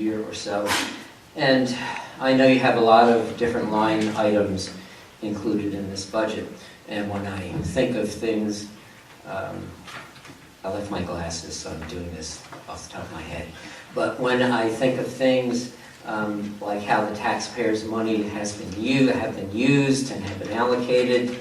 year or so. And I know you have a lot of different line items included in this budget. And when I think of things, I left my glasses, so I'm doing this off the top of my head. But when I think of things like how the taxpayers' money have been used and have been allocated,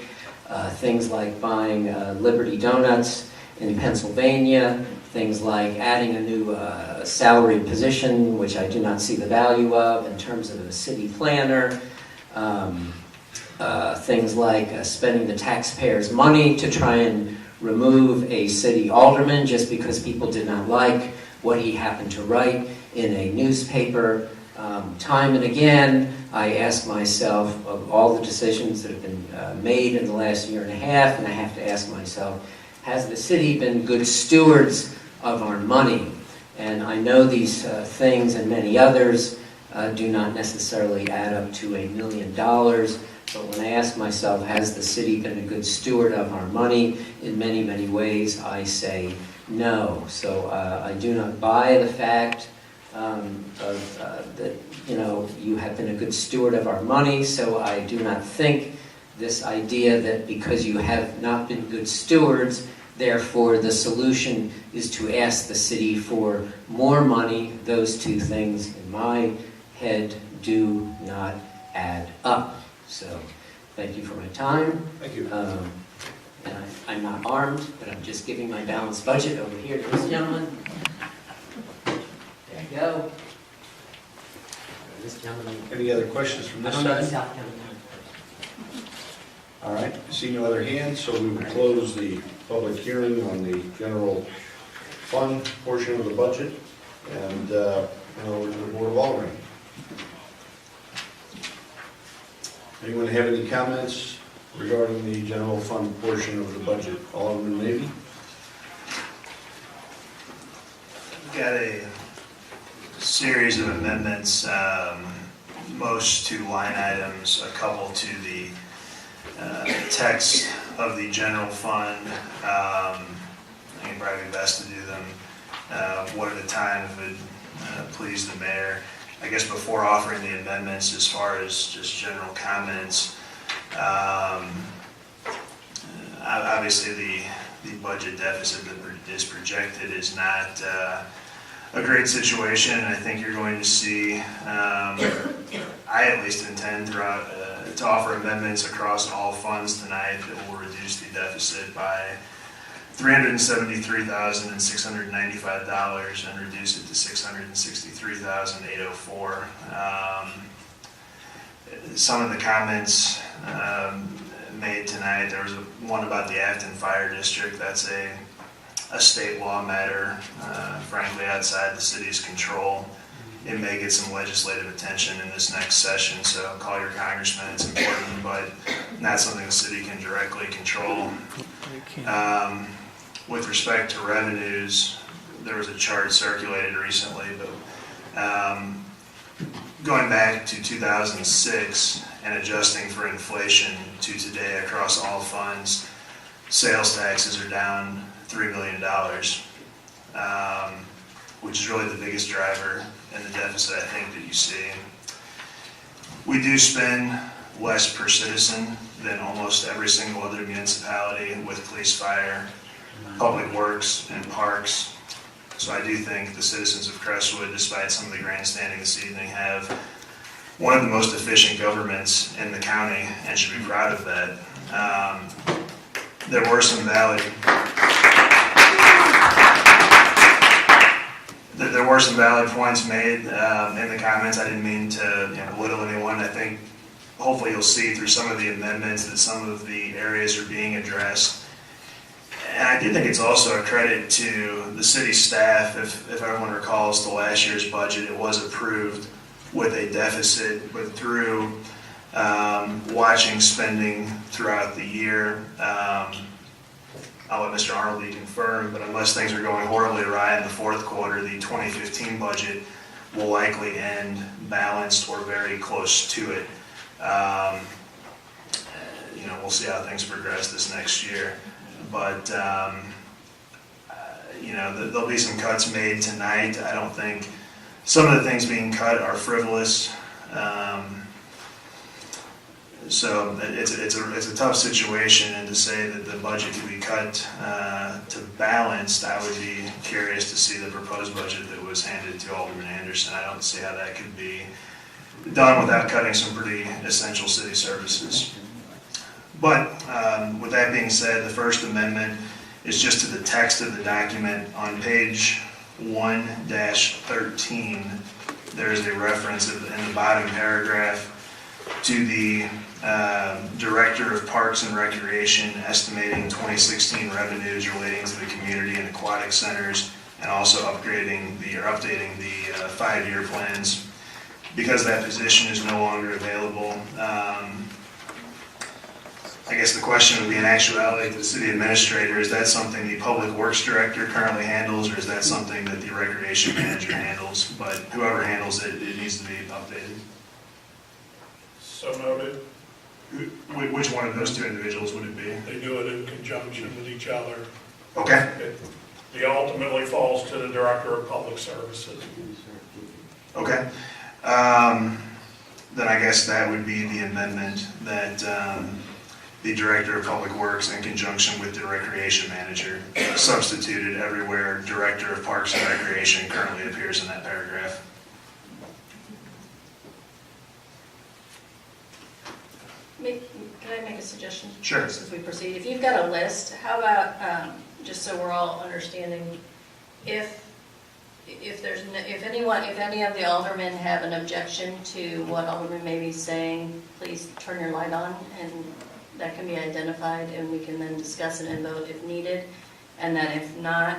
things like buying Liberty Donuts in Pennsylvania, things like adding a new salaried position, which I do not see the value of in terms of a city planner, things like spending the taxpayers' money to try and remove a city alderman just because people did not like what he happened to write in a newspaper. Time and again, I ask myself of all the decisions that have been made in the last year and a half, and I have to ask myself, has the city been good stewards of our money? And I know these things and many others do not necessarily add up to $1 million, but when I ask myself, has the city been a good steward of our money in many, many ways, I say no. So I do not buy the fact that you have been a good steward of our money, so I do not think this idea that because you have not been good stewards, therefore the solution is to ask the city for more money. Those two things in my head do not add up. So thank you for my time. Thank you. And I'm not armed, but I'm just giving my balanced budget over here to this gentleman. There you go. This gentleman. Any other questions from I this don't know the side? South County. All right, I see no other hands, so we will close the public hearing on the general fund portion of the budget and over to the Board of Aldermen. Anyone have any comments regarding the general fund portion of the budget? Alderman Mabie? Got a series of amendments, most to line items, a couple to the text of the general fund. I think it'd probably be best to do them one at a time if it would please the mayor. I guess before offering the amendments, as far as just general comments, obviously the budget deficit that is projected is not a great situation. I think you're going to see, I at least intend throughout to offer amendments across all funds tonight that will reduce the deficit by $373,695 and reduce it to $663,804. Some of the comments made tonight, there was one about the Afton Fire District. That's a state law matter, frankly outside the city's control. It may get some legislative attention in this next session, so call your congressman, it's important, but not something the city can directly control. With respect to revenues, there was a chart circulated recently, but going back to 2006 and adjusting for inflation to today across all funds, sales taxes are down $3 million, which is really the biggest driver in the deficit I think that you see. We do spend less per citizen than almost every single other municipality with police, fire, public works, and parks. So I do think the citizens of Crestwood, despite some of the grandstanding this evening, have one of the most efficient governments in the county and should be proud of that. There were some valid points made in the comments. I didn't mean to belittle anyone. I think hopefully you'll see through some of the amendments that some of the areas are being addressed. And I do think it's also a credit to the city staff. If everyone recalls the last year's budget, it was approved with a deficit, but through watching spending throughout the year, I'll let Mr. Arnold confirm, but unless things are going horribly awry in the fourth quarter, the 2015 budget will likely end balanced or very close to it. We'll see how things progress this next year. But, there'll be some cuts made tonight. I don't think Some of the things being cut are frivolous. So it's a tough situation, and to say that the budget can be cut to balanced, I would be curious to see the proposed budget that was handed to Alderman Anderson. I don't see how that could be done without cutting some pretty essential city services. But with that being said, the First Amendment is just to the text of the document. On page 1-13, there is a reference in the bottom paragraph to the Director of Parks and Recreation estimating 2016 revenues relating to the community and aquatic centers, and also updating the 5-year plans. Because that position is no longer available, I guess the question would be, in actuality, to the city administrator, is that something the Public Works Director currently handles, or is that something that the Recreation Manager handles? But whoever handles it, it needs to be updated. So noted. Which one of those two individuals would it be? They do it in conjunction with each other. Okay. It ultimately falls to the Director of Public Services. Okay. Then I guess that would be the amendment, that the Director of Public Works, in conjunction with the Recreation Manager, substituted everywhere Director of Parks and Recreation currently appears in that paragraph. Can I make a suggestion? Sure. As we proceed, if you've got a list, how about, just so we're all understanding, if any of the aldermen have an objection to what Alderman Mabie is saying, please turn your light on, and that can be identified, and we can then discuss it and vote if needed. And then if not,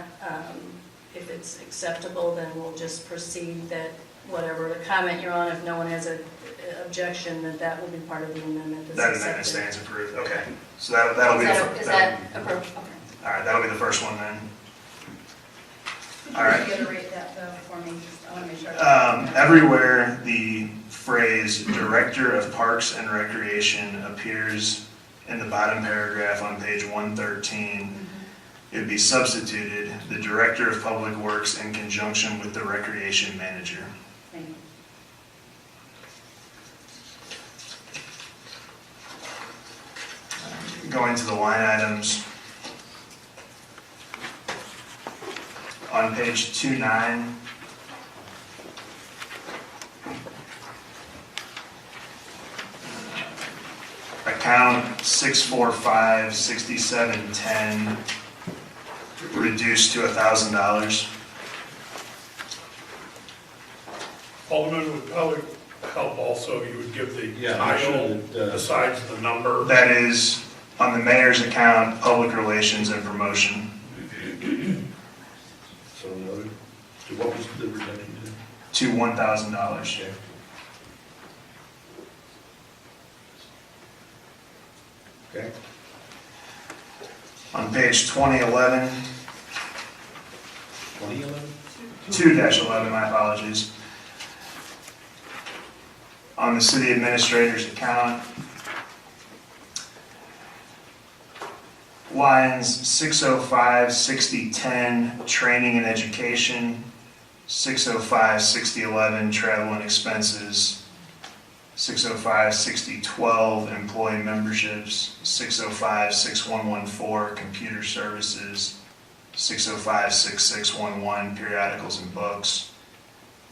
if it's acceptable, then we'll just proceed that whatever the comment you're on, if no one has an objection, that will be part of the amendment that's That accepted. amendment stands approved. Okay. So that'll be the first. Is that approved? Okay. All right, that'll be the first one then. All right. Reiterate that though for me. I want to make sure. Everywhere the phrase Director of Parks and Recreation appears in the bottom paragraph on page 113, it would be substituted, the Director of Public Works in conjunction with the Recreation Manager. Thank you. Going to the line items. On page 29, account 645-6710 reduced to $1,000. Alderman, would probably help also, you would give the Yeah, title actually, besides the number. That is on the mayor's account, Public Relations and Promotion. So noted. So what was the reduction To $1,000. to? Okay. On page 2011, 2011? 2-11, my apologies. On the city administrator's account, lines 605-6010, training and education, 605-6011, travel and expenses, 605-6012, employee memberships, 605-6114, computer services, 605-6611, periodicals and books,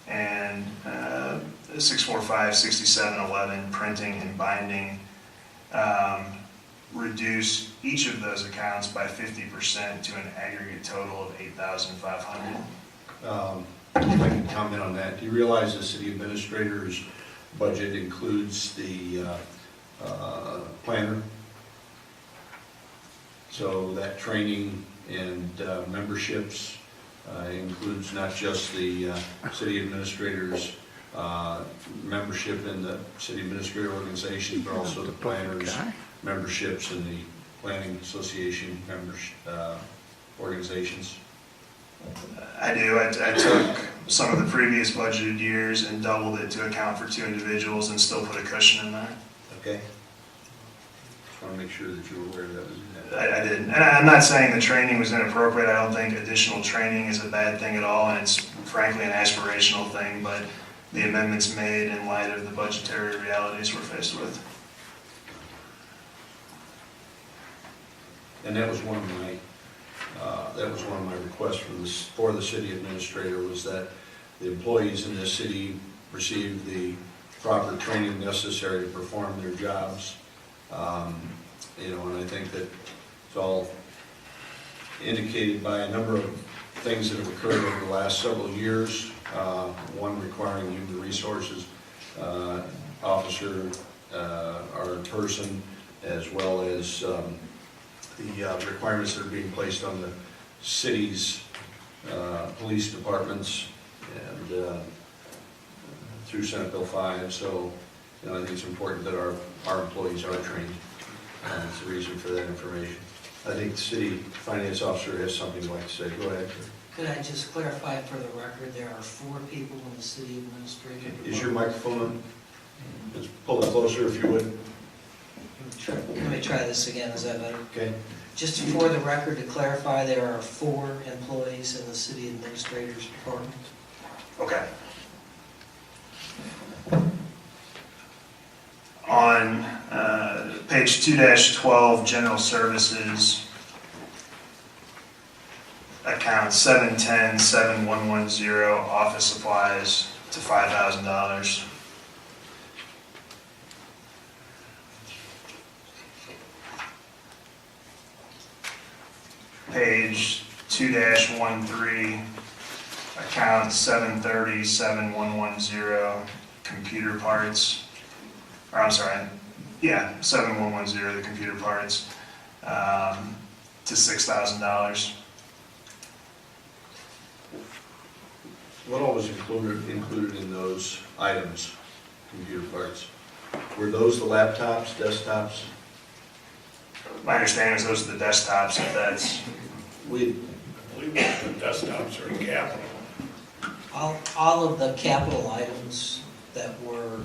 and 645-6711, printing and binding. Reduce each of those accounts by 50% to an aggregate total of $8,500. If I can comment on that. Do you realize the city administrator's budget includes the planner? So that training and memberships includes not just the city administrator's membership in the city administrator organization, but also the planners' memberships in the planning association members organizations. I do. I took some of the previous budgeted years and doubled it to account for 2 individuals and still put a cushion in there. Okay. Just want to make sure that you were aware of that. I did. And I'm not saying the training was inappropriate. I don't think additional training is a bad thing at all, and it's frankly an aspirational thing, but the amendments made in light of the budgetary realities we're faced with. And that was one of my, requests for the city administrator, was that the employees in this city receive the proper training necessary to perform their jobs. And I think that it's all indicated by a number of things that have occurred over the last several years. One requiring human resources officer or person, as well as the requirements that are being placed on the city's police departments and through Senate Bill 5. So, I think it's important that our employees are trained. That's the reason for that information. I think the city finance officer has something he'd like to say. Go ahead. Could I just clarify for the record, there are 4 people in the city administrative department? Is your microphone on? Let's pull it closer if you would. Let me try this again, is that better? Okay. Just for the record, to clarify, there are 4 employees in the city administrator's department. Okay. On page 2-12, general services, account 710-7110, office supplies to $5,000. Page 2-13, account 730-7110, computer parts, or I'm sorry, yeah, 7110, the computer parts, to $6,000. What all was included in those items, computer parts? Were those the laptops, desktops? My understanding is those are the desktops, if that's, I believe the desktops are in capital. All of the capital items that were,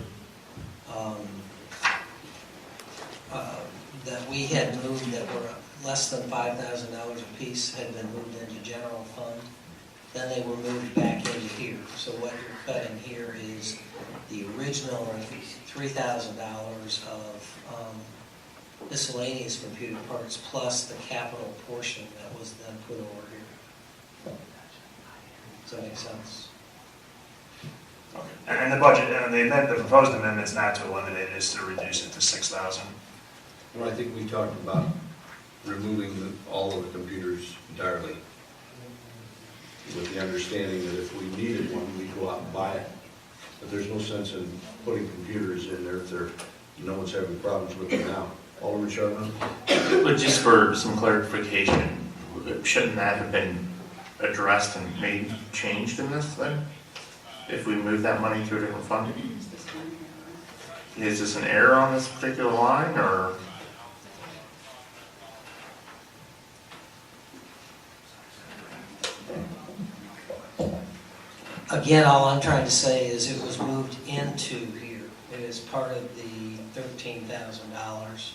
that we had moved that were less than $5,000 a piece had been moved into general fund. Then they were moved back into here. So what you're cutting here is the original $3,000 of miscellaneous computer parts plus the capital portion that was then put over here. Does that make sense? and the budget, and the proposed amendment's not to eliminate it, it's to reduce it to $6,000. Well, I think we talked about removing all of the computers entirely, with the understanding that if we needed one, we'd go out and buy it. But there's no sense in putting computers in there if no one's having problems with them now. Alderman Charbonneau? But just for some clarification, shouldn't that have been addressed and changed in this thing? If we move that money to a different fund? Is this an error on this particular line, or? Again, all I'm trying to say is it was moved into here. It is part of the $13,000.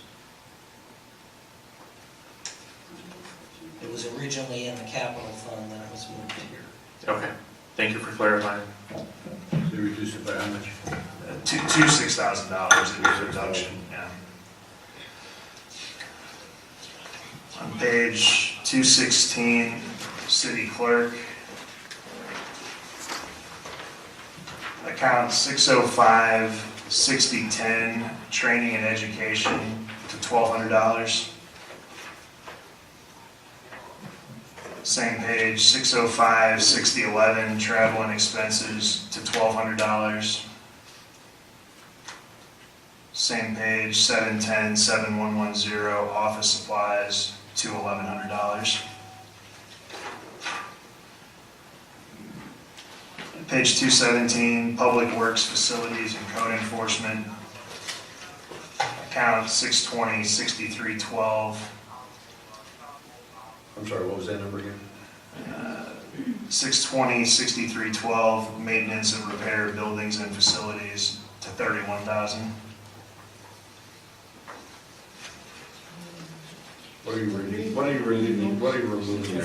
It was originally in the capital fund, then it was moved here. Okay, thank you for clarifying. They reduced it by how much? To $6,000 in the reduction, yeah. On page 216, city clerk, account 605-6010, training and education to $1,200. Same page, 605-6011, travel and expenses to $1,200. Same page, 710-7110, office supplies to $1,100. Page 217, public works, facilities, and code enforcement, account 620-6312. I'm sorry, what was that number again? 620-6312, maintenance and repair of buildings and facilities to $31,000. What are you removing there?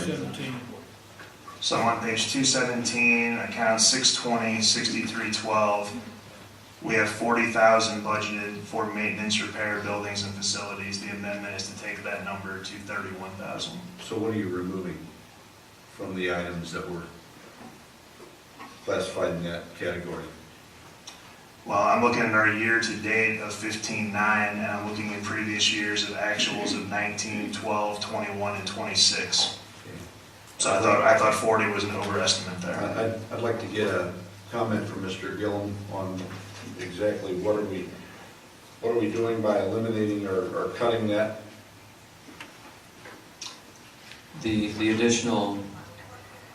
217. So on page 217, account 620, 6312, we have 40,000 budgeted for maintenance, repair, buildings, and facilities. The amendment is to take that number to 31,000. So what are you removing from the items that were classified in that category? Well, I'm looking at our year-to-date of 15.9, and I'm looking at previous years of actuals of 19, 12, 21, and 26. So I thought 40 was an overestimate there. I'd like to get a comment from Mr. Gillum on exactly what are we doing by eliminating or cutting that? The additional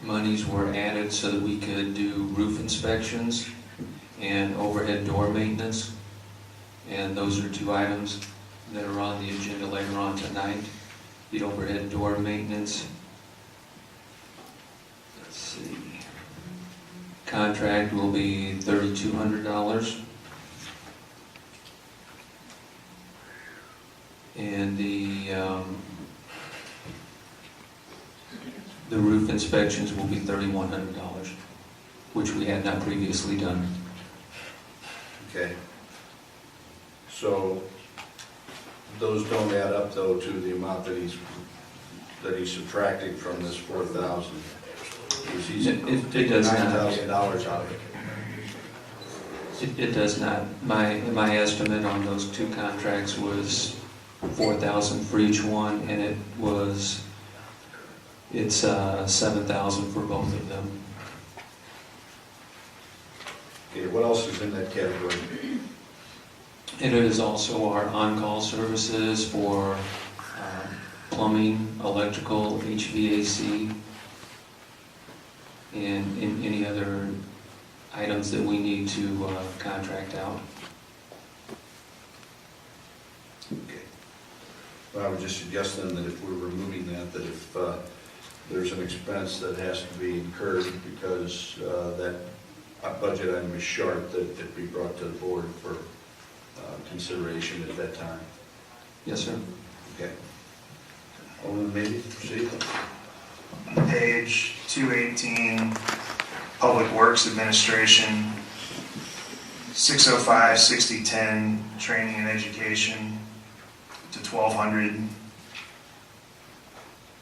monies were added so that we could do roof inspections and overhead door maintenance. And those are two items that are on the agenda later on tonight. The overhead door maintenance. Let's see. Contract will be $3,200. And the roof inspections will be $3,100, which we had not previously done. Okay. So those don't add up though to the amount that he's subtracting from this 4,000. He's It does not. $9,000 out of it. It does not. My estimate on those two contracts was $4,000 for each one, and it's $7,000 for both of them. Okay, what else is in that category? And it is also our on-call services for plumbing, electrical, HVAC, and any other items that we need to contract out. Okay. Well, I would just suggest then that if we're removing that if there's an expense that has to be incurred because that budget item is short, that it be brought to the board for consideration at that time. Yes, sir. Okay. Alderman Mabie, proceed. Page 218, Public Works Administration, 605, 6010, Training and Education to 1,200.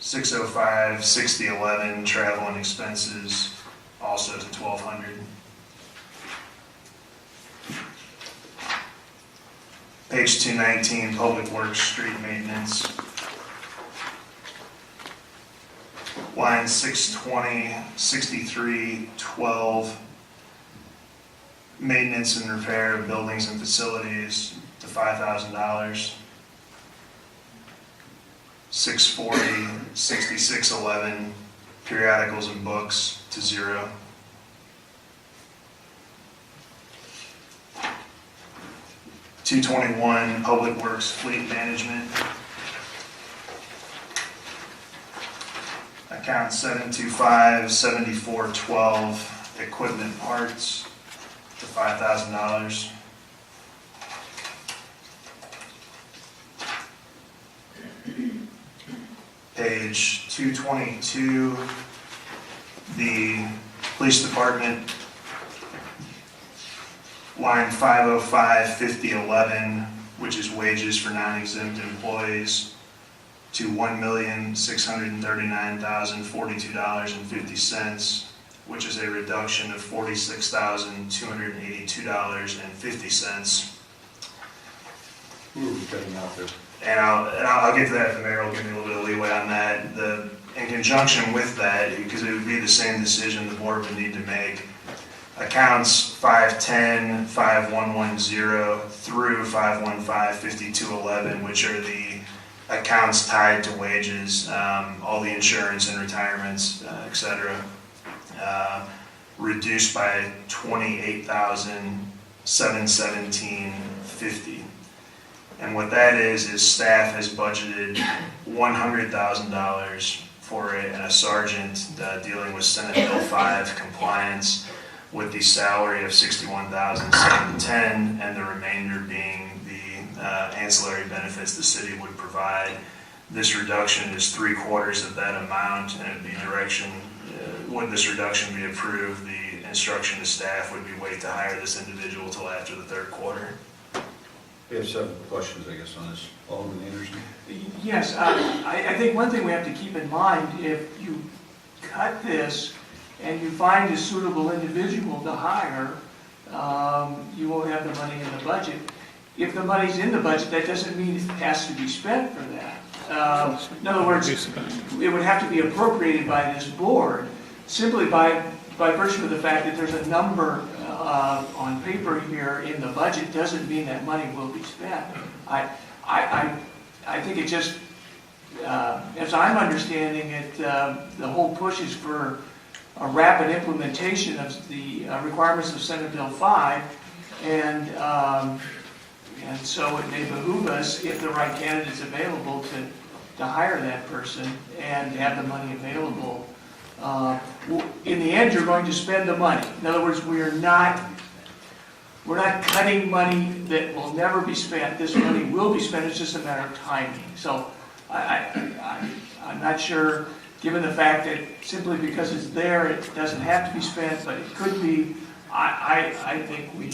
605, 6011, Travel and Expenses, also to 1,200. Page 219, Public Works Street Maintenance. Line 620, 6312, Maintenance and Repair of Buildings and Facilities to $5,000. 640, 6611, Periodicals and Books to 0. $221, Public Works Fleet Management. Account 725, 7412, Equipment Parts to $5,000. Page 222, the Police Department, line 505, 5011, which is wages for non-exempt employees, to $1,639,042.50, which is a reduction of $46,282.50. Who are we cutting out there? And I'll get to that if the mayor will give me a little bit of leeway on that. In conjunction with that, because it would be the same decision the board would need to make, accounts 510, 5110 through 515, 5211, which are the accounts tied to wages, all the insurance and retirements, et cetera, reduced by $28,717.50. And what that is staff has budgeted $100,000 for a sergeant dealing with Senate Bill 5 compliance, with the salary of $61,710, and the remainder being the ancillary benefits the city would provide. This reduction is 3/4 of that amount, and it would be would this reduction be approved, the instruction to staff would be wait to hire this individual till after the third quarter. We have several questions, I guess, on this. Alderman Anderson? Yes, I think one thing we have to keep in mind, if you cut this and you find a suitable individual to hire, you won't have the money in the budget. If the money's in the budget, that doesn't mean it has to be spent for that. In other words, it would have to be appropriated by this board, simply by virtue of the fact that there's a number on paper here in the budget doesn't mean that money will be spent. I think it just, as I'm understanding it, the whole push is for a rapid implementation of the requirements of Senate Bill 5, and so it may behoove us, if the right candidate is available, to hire that person and have the money available. In the end, you're going to spend the money. In other words, we're not cutting money that will never be spent. This money will be spent. It's just a matter of timing. So I'm not sure, given the fact that simply because it's there, it doesn't have to be spent, but it could be. I think we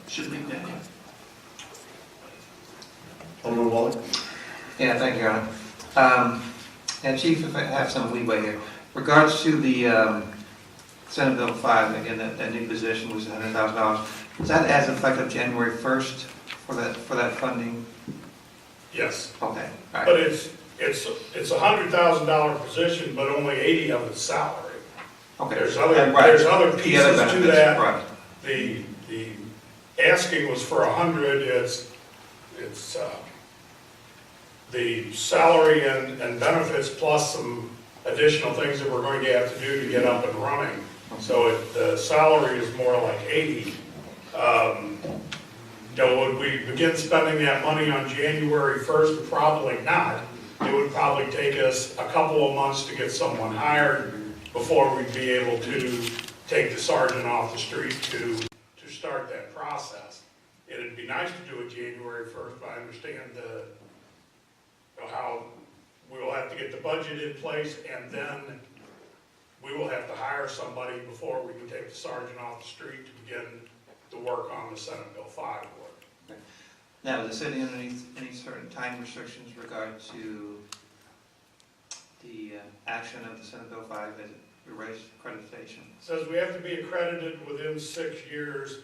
should leave that in. Alderman Waller? Yeah, thank you, Your Honor. And Chief, if I have some leeway here, regards to the Senate Bill 5, again, that new position was $100,000. Is that as effective January 1st for that funding? Yes, Okay, all but right. it's a $100,000 position, but only 80 of it's salary. Okay. There's Right. other The pieces other to benefits, that. right. The asking was for 100, it's the salary and benefits plus some additional things that we're going to have to do to get up and running. So the salary is more like 80. Would we begin spending that money on January 1st? Probably not. It would probably take us a couple of months to get someone hired before we'd be able to take the sergeant off the street to start that process. It'd be nice to do it January 1st, but I understand how we will have to get the budget in place, and then we will have to hire somebody before we can take the sergeant off the street to begin the work on the Senate Bill 5 work. Now, is the city under any certain time restrictions regard to the action of the Senate Bill 5 as it relates to accreditation? It says we have to be accredited within 6 years.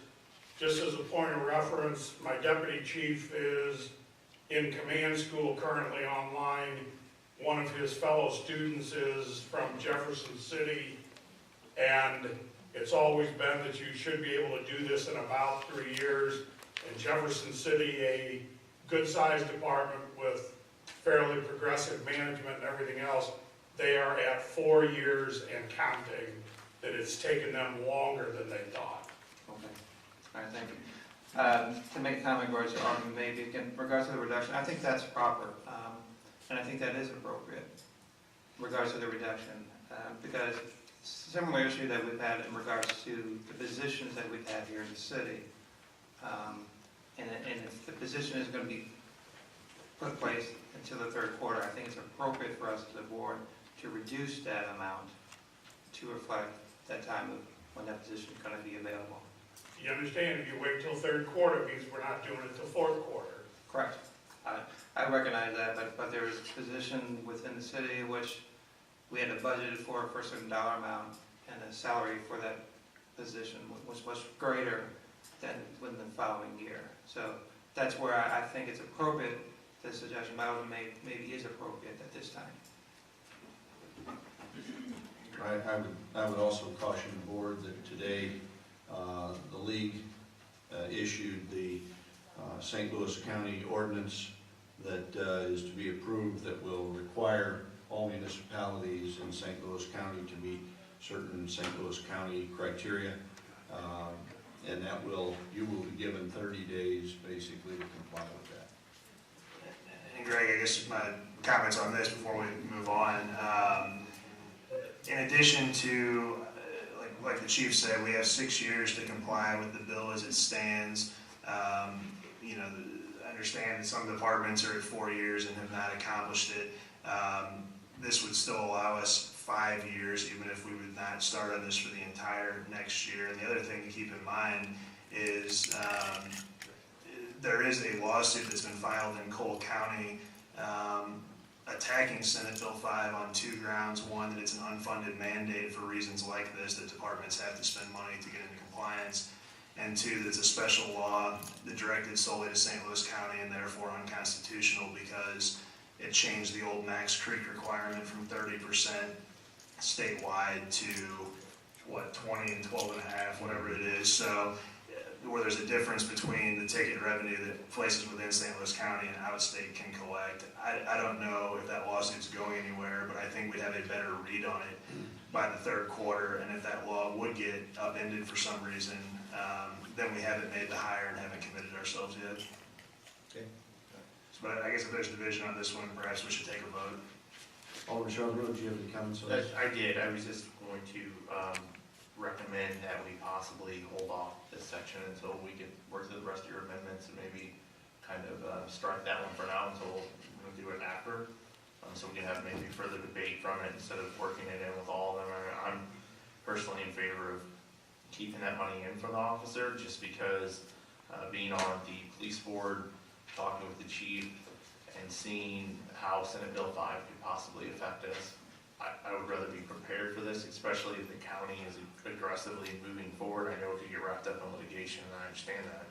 Just as a point of reference, my deputy chief is in command school currently online. One of his fellow students is from Jefferson City, and it's always been that you should be able to do this in about 3 years. In Jefferson City, a good-sized department with fairly progressive management and everything else, they are at 4 years and counting, that it's taken them longer than they thought. Okay. All right, thank you. To make a comment in regards to Alderman Mabie, in regards to the reduction, I think that's proper, and I think that is appropriate in regards to the reduction, because similar issue that we've had in regards to the positions that we've had here in the city, and if the position is going to be put in place until the third quarter, I think it's appropriate for us as a board to reduce that amount to reflect that time of when that position is going to be available. You understand, if you wait till third quarter, it means we're not doing it till fourth quarter. Correct. I recognize that, but there is a position within the city which we had budgeted for a certain dollar amount, and the salary for that position was much greater than within the following year. So that's where I think it's appropriate, the suggestion by Alderman maybe is appropriate at this time. I would also caution the board that today the league issued the St. Louis County ordinance that is to be approved that will require all municipalities in St. Louis County to meet certain St. Louis County criteria. And you will be given 30 days basically to comply with that. And Greg, I guess my comments on this before we move on. In addition to, like the chief said, we have 6 years to comply with the bill as it stands. Understand that some departments are at 4 years and have not accomplished it. This would still allow us 5 years, even if we would not start on this for the entire next year. And the other thing to keep in mind is there is a lawsuit that's been filed in Cole County attacking Senate Bill 5 on 2 grounds. One, that it's an unfunded mandate for reasons like this, that departments have to spend money to get into compliance. And 2, that it's a special law that directed solely to St. Louis County and therefore unconstitutional because it changed the old Max Creek requirement from 30% statewide to, 20 and 12.5, whatever it is. So where there's a difference between the ticket revenue that places within St. Louis County and outstate can collect. I don't know if that lawsuit's going anywhere, but I think we'd have a better read on it by the 3rd quarter. And if that law would get upended for some reason, then we haven't made the hire and haven't committed ourselves yet. Okay. But I guess if there's division on this one, perhaps we should take a vote. Alderman Shelburne, do you have any comments on this? I did. I was just going to recommend that we possibly hold off this section until we can work through the rest of your amendments and maybe kind of strike that one for now until we'll do it after. So we can have maybe further debate from it instead of working it in with all of them. I'm personally in favor of keeping that money in for the officer just because being on the police board, talking with the chief, and seeing how Senate Bill 5 could possibly affect us. I would rather be prepared for this, especially if the county is aggressively moving forward. I know if you get wrapped up in litigation, and I understand that,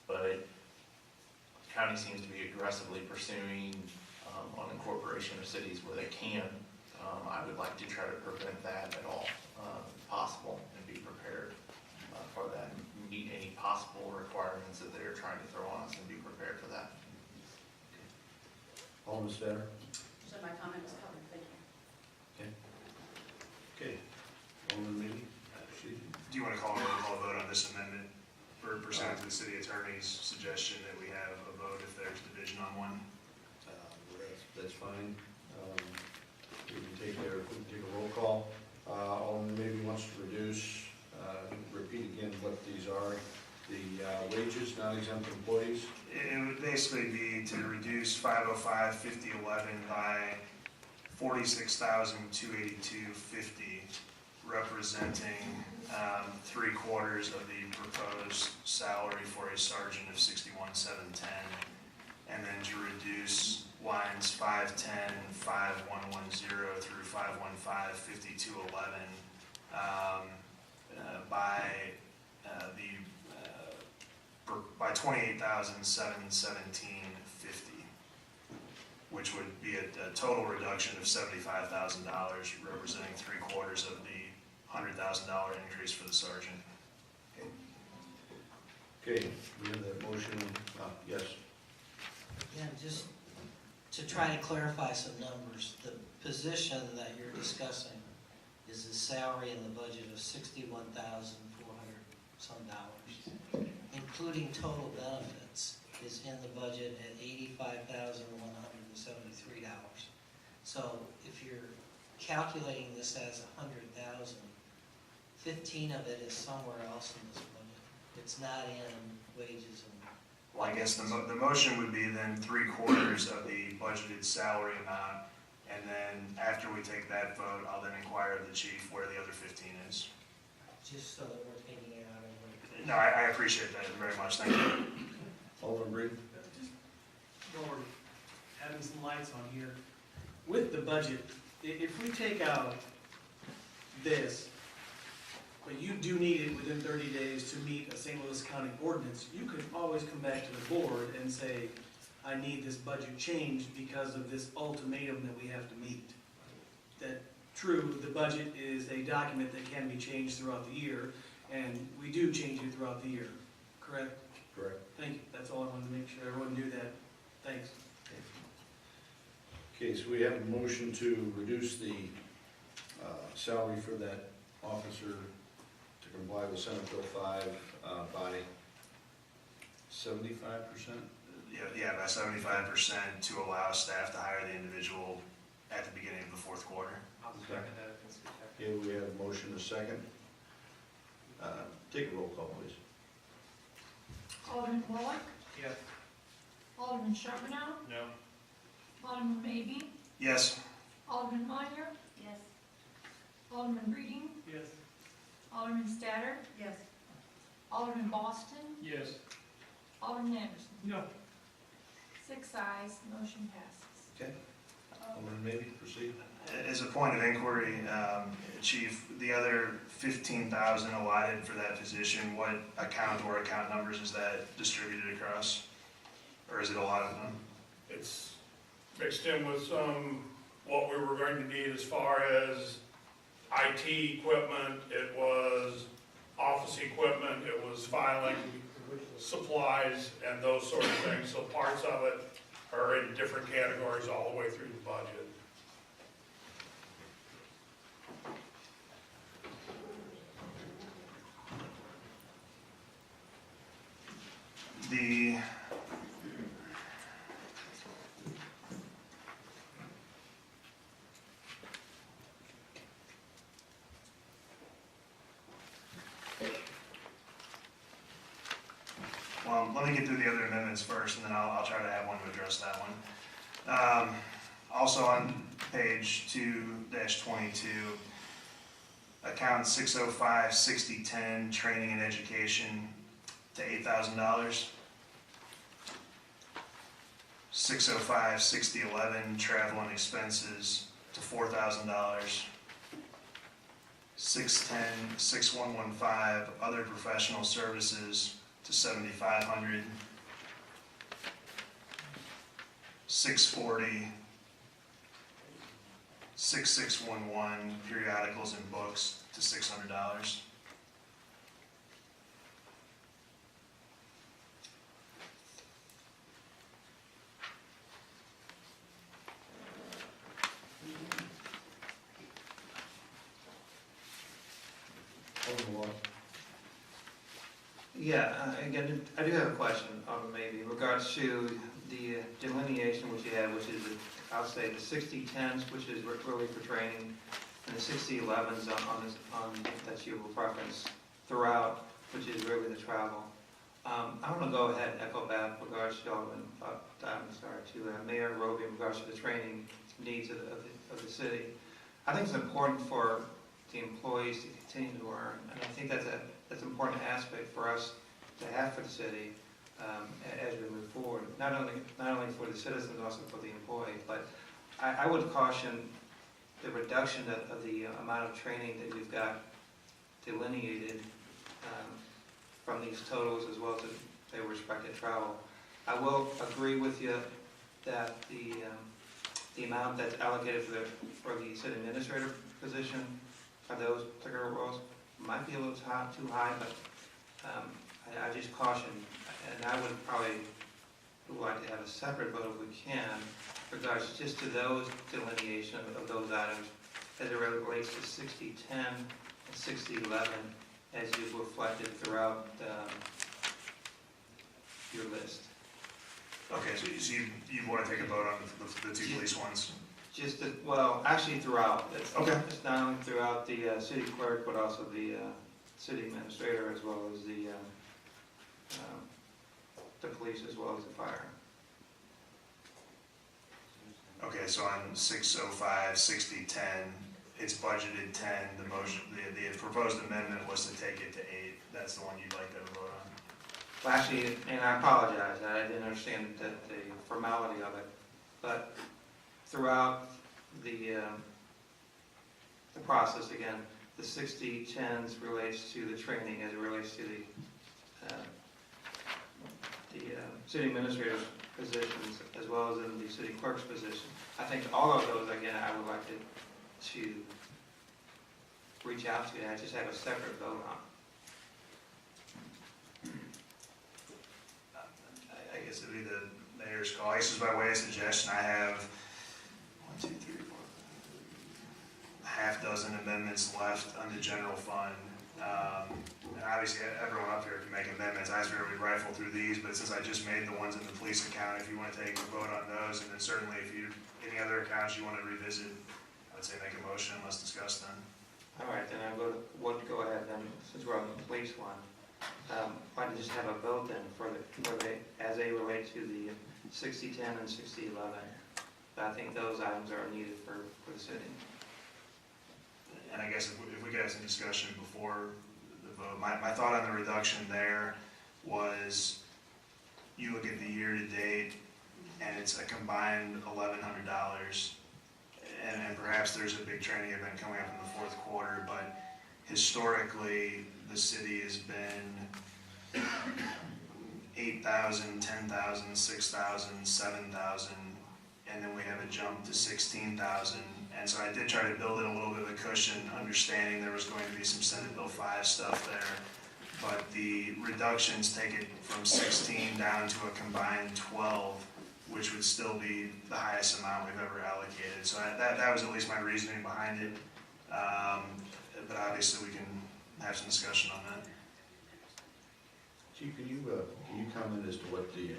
but the county seems to be aggressively pursuing on incorporation of cities where they can. I would like to try to prevent that at all possible and be prepared for that, meet any possible requirements that they're trying to throw on us and be prepared for that. Alderman Spatter? So my comment was covered, thank you. Okay. Alderman Mabie? Do you want to call a vote on this amendment pursuant to the city attorney's suggestion that we have a vote if there's division on one? That's fine. We can take a roll call. Alderman Mabie wants to reduce, repeat again what these are. The wages, non-exempt employees. It would basically be to reduce 505, 5011 by $46,282.50, representing 3/4 of the proposed salary for a sergeant of $61,710, and then to reduce lines 510, 5110 through 515, 5211 by $28,717.50, which would be a total reduction of $75,000, representing 3/4 of the $100,000 increase for the sergeant. Okay, we have that motion. Yes. Yeah, just to try to clarify some numbers, the position that you're discussing is a salary in the budget of $61,400 some dollars, including total benefits is in the budget at $85,173. So if you're calculating this as 100,000, 15 of it is somewhere else in this budget. It's not in wages and. Well, I guess the motion would be then 3/4 of the budgeted salary amount, and then after we take that vote, I'll then inquire of the chief where the other 15 is. Just so that we're taking it out of. No, I appreciate that very much, thank you. Alderman Bree? Just while we're having some lights on here, with the budget, if we take out this, but you do need it within 30 days to meet a St. Louis County ordinance, you could always come back to the board and say, I need this budget changed because of this ultimatum that we have to meet. That true, the budget is a document that can be changed throughout the year, and we do change it throughout the year, correct? Correct. Thank you, that's all I wanted to make sure everyone knew that. Thanks. Okay, so we have a motion to reduce the salary for that officer to comply with Senate Bill 5 by 75%? Yeah, by 75% to allow staff to hire the individual at the beginning of the 4th quarter. I'll second that if it's accepted. Okay, we have a motion, a second. Take a roll call, please. Alderman Bullock, Yes. Alderman Charbonneau, No. Alderman Mabie, Yes. Alderman Meyer, Yes. Alderman Breeding, Yes. Alderman Statter, Yes. Alderman Boston, Yes. Alderman Anderson. No. 6 ayes, motion passes. Okay. Alderman Mabie, proceed. As a point of inquiry, Chief, the other 15,000 allotted for that position, what account or account numbers is that distributed across? Or is it a lot of them? It's mixed in with some, what we were going to need as far as IT equipment, it was office equipment, it was filing supplies and those sort of things. So parts of it are in different categories all the way through the budget. The Well, let me get through the other amendments first, and then I'll try to have one to address that one. Also on page 2-22, account 605-6010, training and education, to $8,000. 605-6011, travel and expenses, to $4,000. 610-6115, other professional services, to $7,500. 640-6611, periodicals and books, to $600. Yeah, again, I do have a question, maybe, in regards to the delineation which you have, which is, I'll say, the 60-10s, which is really for training, and the 60-11s that you will preference throughout, which is really the travel. I want to go ahead and echo back with regards to Mayor Roby in regards to the training needs of the city. I think it's important for the employees to continue to learn, and I think that's an important aspect for us to have for the city as we move forward. Not only for the citizens, also for the employees. But I would caution the reduction of the amount of training that we've got delineated from these totals, as well as their respective travel. I will agree with you that the amount that's allocated for the city administrator position for those particular roles might be a little too high, but I just caution, and I would probably like to have a separate vote if we can, regards just to those delineation of those items as it relates to 60-10 and 60-11 as you've reflected throughout your list. Okay, so you want to take a vote on the two police ones? Just, well, actually throughout. Okay. It's not only throughout the city clerk, but also the city administrator, as well as the police, as well as the fire. Okay, so on 605-6010, it's budgeted 10, the motion, the proposed amendment was to take it to 8. That's the one you'd like to vote on? Well, actually, and I apologize, I didn't understand the formality of it, but throughout the process, again, the 60-10s relates to the training as it relates to the city administrator's positions, as well as in the city clerk's position. I think all of those, again, I would like to reach out to, and I just have a separate vote on. I guess it'd be the mayor's call. This is by way of suggestion. I have 1, 2, 3, 4, half dozen amendments left on the general fund. And obviously, everyone up here can make amendments. I was going to rifle through these, but since I just made the ones in the police account, if you want to take a vote on those, and then certainly if you, any other accounts you want to revisit, I would say make a motion and let's discuss them. All right, then I would go ahead then, since we're on the police one. Why don't you just have a vote then as they relate to the 60-10 and 60-11? I think those items are needed for the city. and I guess if we could have some discussion before the vote. My thought on the reduction there was, you look at the year-to-date, and it's a combined $1,100. And perhaps there's a big training event coming up in the fourth quarter, but historically, the city has been 8,000, 10,000, 6,000, 7,000, and then we have a jump to 16,000. And so I did try to build in a little bit of a cushion, understanding there was going to be some Senate Bill 5 stuff there. But the reductions take it from 16 down to a combined 12, which would still be the highest amount we've ever allocated. So that was at least my reasoning behind it. But obviously we can have some discussion on that. Chief, can you comment as to what the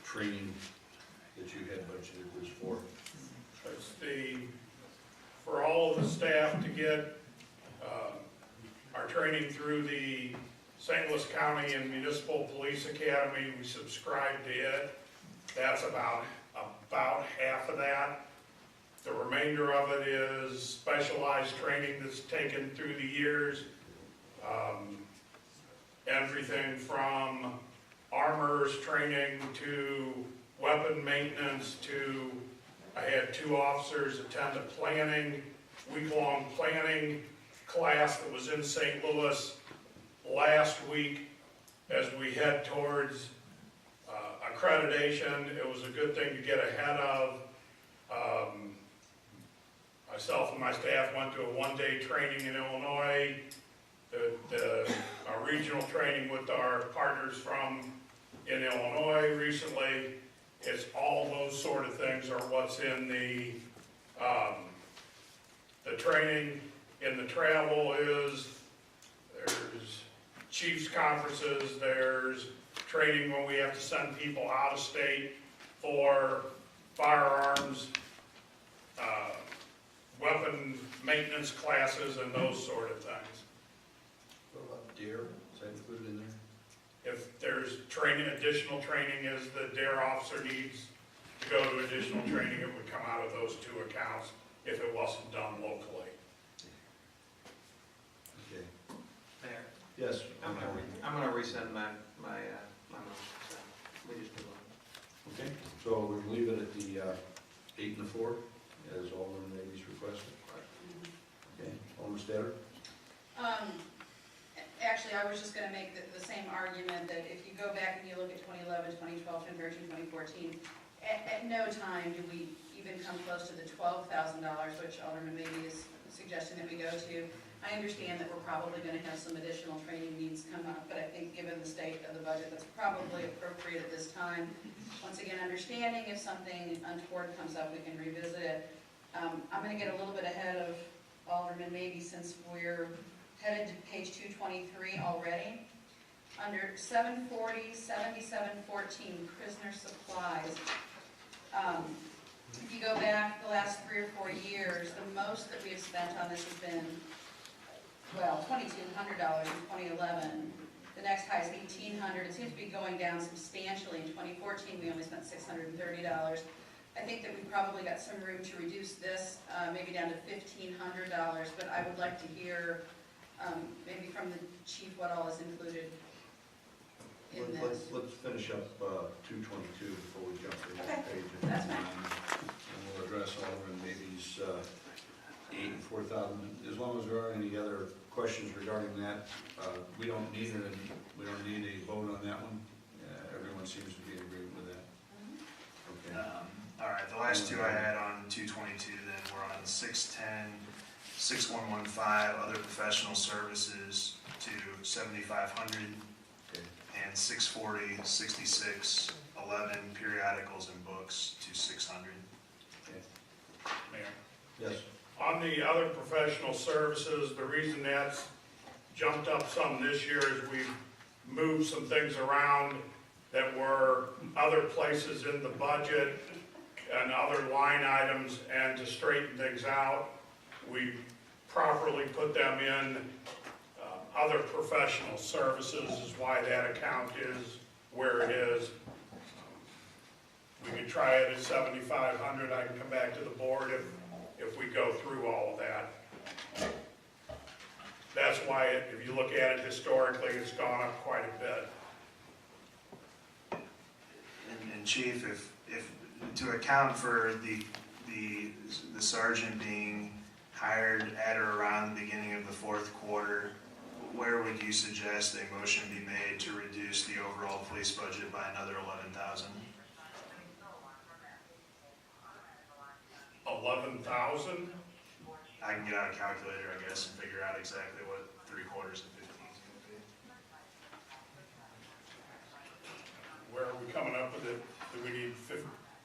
training that you had budgeted was for? It's for all of the staff to get our training through the St. Louis County and Municipal Police Academy. We subscribe to it. That's about half of that. The remainder of it is specialized training that's taken through the years. Everything from armors training to weapon maintenance to, I had 2 officers attend a week-long planning class that was in St. Louis last week as we head towards accreditation. It was a good thing to get ahead of. Myself and my staff went to a 1-day training in Illinois, a regional training with our partners in Illinois recently. It's all those sort of things are what's in the training. In the travel there's chiefs conferences, there's training when we have to send people out of state for firearms, weapon maintenance classes, and those sort of things. What about DARE? Is that included in there? If there's additional training as the DARE officer needs to go to additional training, it would come out of those 2 accounts if it wasn't done locally. Okay. Mayor, Yes. I'm gonna resend my motion, so we just move on. Okay, so we're gonna leave it at the 8 and the 4, as Alderman Mabie's requested. Okay, Alderman Statter? Actually, I was just going to make the same argument that if you go back and you look at 2011, 2012, 2013, 2014, at no time did we even come close to the $12,000, which Alderman Mabie is suggesting that we go to. I understand that we're probably going to have some additional training needs come up, but I think given the state of the budget, that's probably appropriate at this time. Once again, understanding if something untoward comes up, we can revisit it. I'm going to get a little bit ahead of Alderman Mabie since we're headed to page 223 already. Under 740, 7714, prisoner supplies. If you go back the last 3 or 4 years, the most that we have spent on this has been, well, $2,200 in 2011. The next high is $1,800. It seems to be going down substantially. In 2014, we only spent $630. I think that we probably got some room to reduce this, maybe down to $1,500, but I would like to hear maybe from the chief what all is included in this. Let's finish up 222 before we jump to the next page. That's fine. And we'll address Alderman Mabie's 8 and 4,000. As long as there aren't any other questions regarding that, we don't need a vote on that one. Everyone seems to be in agreement with that. Okay. All right, the last 2 I had on 222 then were on 610, 6115, other professional services to 7,500, Okay. and 640, 66, 11, periodicals and books to 600. Mayor. Yes. On the other professional services, the reason that's jumped up some this year is we've moved some things around that were other places in the budget and other line items, and to straighten things out, we properly put them in other professional services is why that account is where it is. We could try it at 7,500. I can come back to the board if we go through all of that. That's why, if you look at it historically, it's gone up quite a bit. And Chief, if, to account for the sergeant being hired at or around the beginning of the fourth quarter, where would you suggest a motion be made to reduce the overall police budget by another 11,000? 11,000? I can get out a calculator, I guess, and figure out exactly what 3/4 of 15 is going to be. Where are we coming up with it? Do we need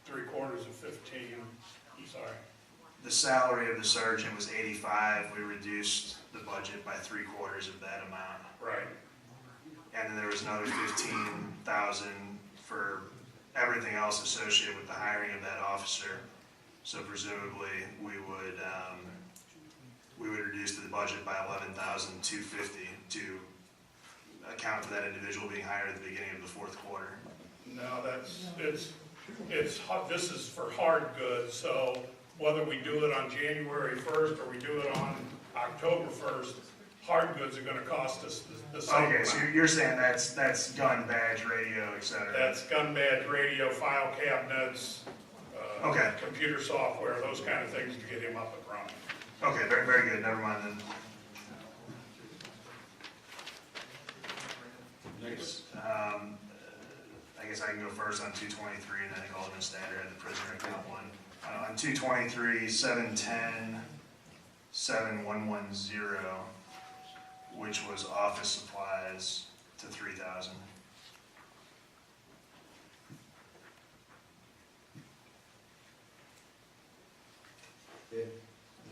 3/4 of 15? I'm sorry. The salary of the sergeant was 85. We reduced the budget by 3/4 of that amount. Right. And then there was another 15,000 for everything else associated with the hiring of that officer. So presumably, we would reduce the budget by 11,250 to account for that individual being hired at the beginning of the fourth quarter. No, this is for hard goods, so whether we do it on January 1st or we do it on October 1st, hard goods are gonna cost us the same Okay, so amount. you're saying that's gun, badge, radio, et cetera? That's gun badge, radio, file cabinets, Okay. computer software, those kind of things to get him up and running. Okay, very, very good, never mind then. Next. I guess I can go first on 223, and I think Alderman Stander had the prisoner account one. On 223, 710, 7110, which was office supplies to 3,000. Okay.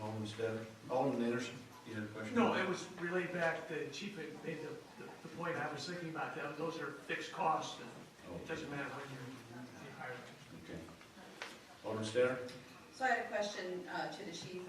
Alderman Statter. Alderman Anderson, you had a question? No, it was relayed back, the chief had made the point I was thinking about, that those are fixed costs, and it doesn't matter when you hire them. Okay. Alderman Statter? So I had a question to the chief.